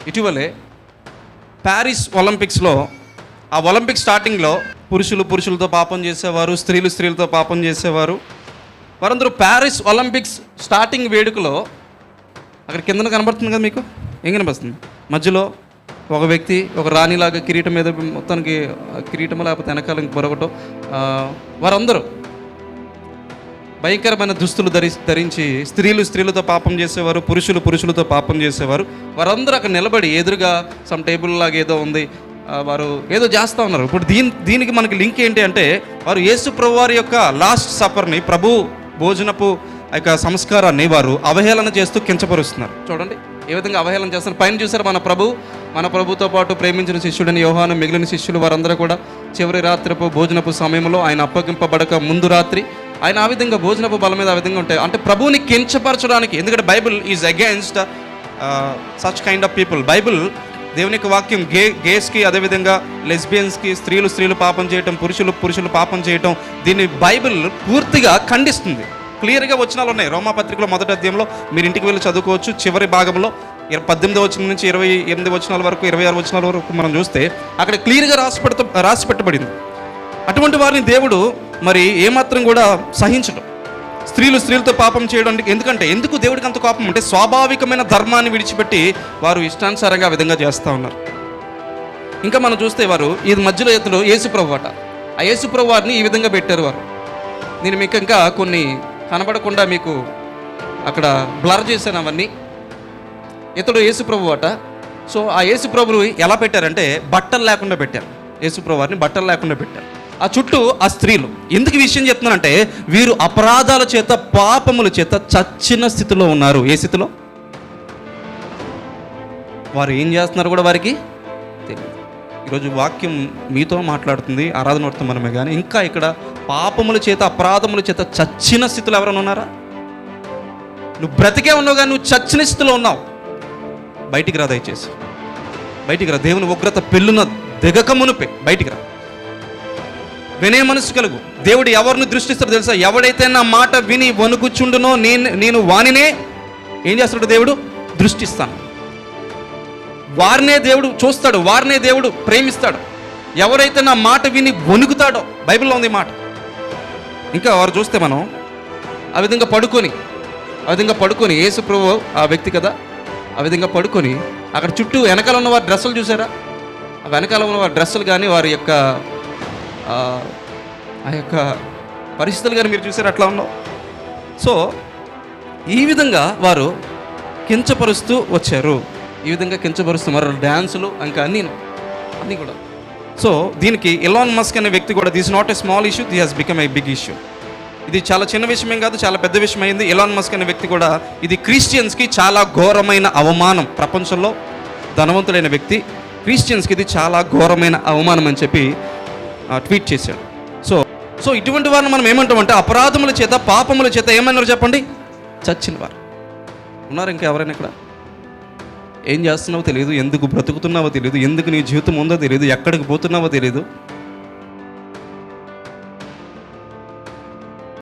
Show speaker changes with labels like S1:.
S1: ఇటీవలే ప్యారిస్ ఒలింపిక్స్లో ఆ ఒలింపిక్ స్టార్టింగ్లో పురుషులతో పాపం చేసేవారు, స్త్రీలతో పాపం చేసేవారు. వారందరూ ప్యారిస్ ఒలింపిక్స్ స్టార్టింగ్ వేడుకలో అక్కడ కిందన కనబడుతుంది కదా, మీకు ఏం కనిపిస్తుంది? మధ్యలో ఒక వ్యక్తి ఒక రాణిలాగా కిరీటం మీద, మొత్తానికి కిరీటం లేకపోతే వెనకాల మరొకటో, వారందరూ భయంకరమైన దుస్తులు ధరించి స్త్రీలతో పాపం చేసేవారు, పురుషులతో పాపం చేసేవారు. వారందరూ అక్కడ నిలబడి ఎదురుగా సమ్ టేబుల్ లాగా ఏదో ఉంది, వారు ఏదో చేస్తూ ఉన్నారు. ఇప్పుడు దీనికి మనకి లింక్ ఏంటి అంటే, వారు యేసు ప్రభువారి యొక్క లాస్ట్ సఫర్ని, ప్రభు భోజనపు యొక్క సంస్కారాన్ని వారు అవహేళన చేస్తూ కించపరుస్తున్నారు. చూడండి ఏ విధంగా అవహేళన చేస్తారు. పైన చూసారు మన ప్రభుతో పాటు ప్రేమించిన శిష్యుడని యోహాను, మిగిలిన శిష్యులు వారందరూ కూడా చివరి రాత్రిపు భోజనపు సమయంలో ఆయన అప్పగింపబడక ముందు రాత్రి ఆయన ఆ విధంగా భోజనపు బల మీద ఆ విధంగా ఉంటాయి. అంటే ప్రభువుని కించపరచడానికి, ఎందుకంటే Bible is against such kind of people. Bible దేవుని యొక్క వాక్యం గేస్కి, అదేవిధంగా లెస్బియన్స్కి, స్త్రీలు పాపం చేయటం, పురుషులు పాపం చేయటం, దీన్ని బైబిల్ పూర్తిగా ఖండిస్తుంది. క్లియర్గా వచనాలు ఉన్నాయి. రోమాపత్రికలో మొదటి అధ్యాయంలో మీరు ఇంటికి వెళ్ళి చదువుకోవచ్చు. చివరి భాగంలో 18వ వచనం నుంచి 28 వచనాల వరకు, 26 వచనాల వరకు మనం చూస్తే అక్కడ క్లియర్గా రాసి పెట్టబడింది. అటువంటి వారిని దేవుడు మరి ఏమాత్రం కూడా సహించడం, స్త్రీలతో పాపం చేయడం. ఎందుకు దేవుడికి అంత కోపం అంటే, స్వాభావికమైన ధర్మాన్ని విడిచిపెట్టి వారు ఇష్టానుసారంగా ఆ విధంగా చేస్తూ ఉన్నారు. ఇంకా మనం చూస్తే వారు ఇది మధ్యలో ఎత్తులో యేసుప్రభు అట. ఆ యేసుప్రభు వారిని ఈ విధంగా పెట్టారు వారు. నేను మీకు ఇంకా కొన్ని కనబడకుండా మీకు అక్కడ బ్లర్ చేశాను అవన్నీ. ఇతడు యేసుప్రభు అట. సో ఆ యేసుప్రభులు ఎలా పెట్టారంటే, బట్టలు లేకుండా పెట్టారు. యేసుప్రభు వారిని బట్టలు లేకుండా పెట్టారు. ఆ చుట్టూ ఆ స్త్రీలు. ఎందుకు ఈ విషయం చెప్తున్నానంటే, వీరు అపరాధాల చేత, పాపముల చేత చచ్చిన స్థితిలో ఉన్నారు. ఏ స్థితిలో? వారు ఏం చేస్తున్నారు కూడా వారికి తెలియదు. ఈరోజు వాక్యం మీతో మాట్లాడుతుంది, ఆరాధన వర్తం మనమే. కానీ ఇంకా ఇక్కడ పాపముల చేత, అపరాధముల చేత చచ్చిన స్థితిలో ఎవరైనా ఉన్నారా? నువ్వు బ్రతికే ఉన్నావు కానీ నువ్వు చచ్చిన స్థితిలో ఉన్నావు. బయటికి రా, దయచేసి బయటికి రా. దేవుని ఉగ్రత పెళ్ళున దిగక మునుపే బయటికి రా. వినే మనసు కలుగు. దేవుడు ఎవరిని దృష్టిస్తాడో తెలుసా? ఎవడైతే నా మాట విని వణుకుచుండునో నేను వానినే ఏం చేస్తాడు? దేవుడు దృష్టిస్తాను. వారినే దేవుడు చూస్తాడు, వారినే దేవుడు ప్రేమిస్తాడు. ఎవరైతే నా మాట విని వణుకుతాడో, బైబిల్లో ఉంది మాట. ఇంకా వారు చూస్తే మనం ఆ విధంగా పడుకొని యేసు ప్రభు ఆ వ్యక్తి కదా, ఆ విధంగా పడుకొని అక్కడ చుట్టూ వెనకాల ఉన్న వారి డ్రెస్సులు చూసారా? ఆ వెనకాల ఉన్న వారి డ్రెస్సులు కానీ, వారి యొక్క ఆ యొక్క పరిస్థితులు కానీ మీరు చూసారు అట్లా ఉన్నావు. సో ఈ విధంగా వారు కించపరుస్తూ వచ్చారు. ఈ విధంగా కించపరుస్తూ మరి డ్యాన్సులు ఇంకా అన్నీ కూడా. సో దీనికి ఎలాన్ మస్క్ అనే వ్యక్తి కూడా, this not a small issue, the has become a big issue. ఇది చాలా చిన్న విషయం కాదు, చాలా పెద్ద విషయం అయింది. ఎలాన్ మస్క్ అనే వ్యక్తి కూడా, ఇది క్రిస్టియన్స్కి చాలా ఘోరమైన అవమానం. ప్రపంచంలో ధనవంతులైన వ్యక్తి, క్రిస్టియన్స్కి ఇది చాలా ఘోరమైన అవమానం అని చెప్పి ట్వీట్ చేశాడు. సో ఇటువంటి వారిని మనం ఏమంటామంటే, అపరాధముల చేత, పాపముల చేత ఏమన్నారు చెప్పండి? చచ్చిన వారు ఉన్నారు. ఇంకా ఎవరైనా ఇక్కడ? ఏం చేస్తున్నావో తెలియదు, ఎందుకు బ్రతుకుతున్నావో తెలియదు, ఎందుకు నీ జీవితం ఉందో తెలియదు, ఎక్కడికి పోతున్నావో తెలియదు.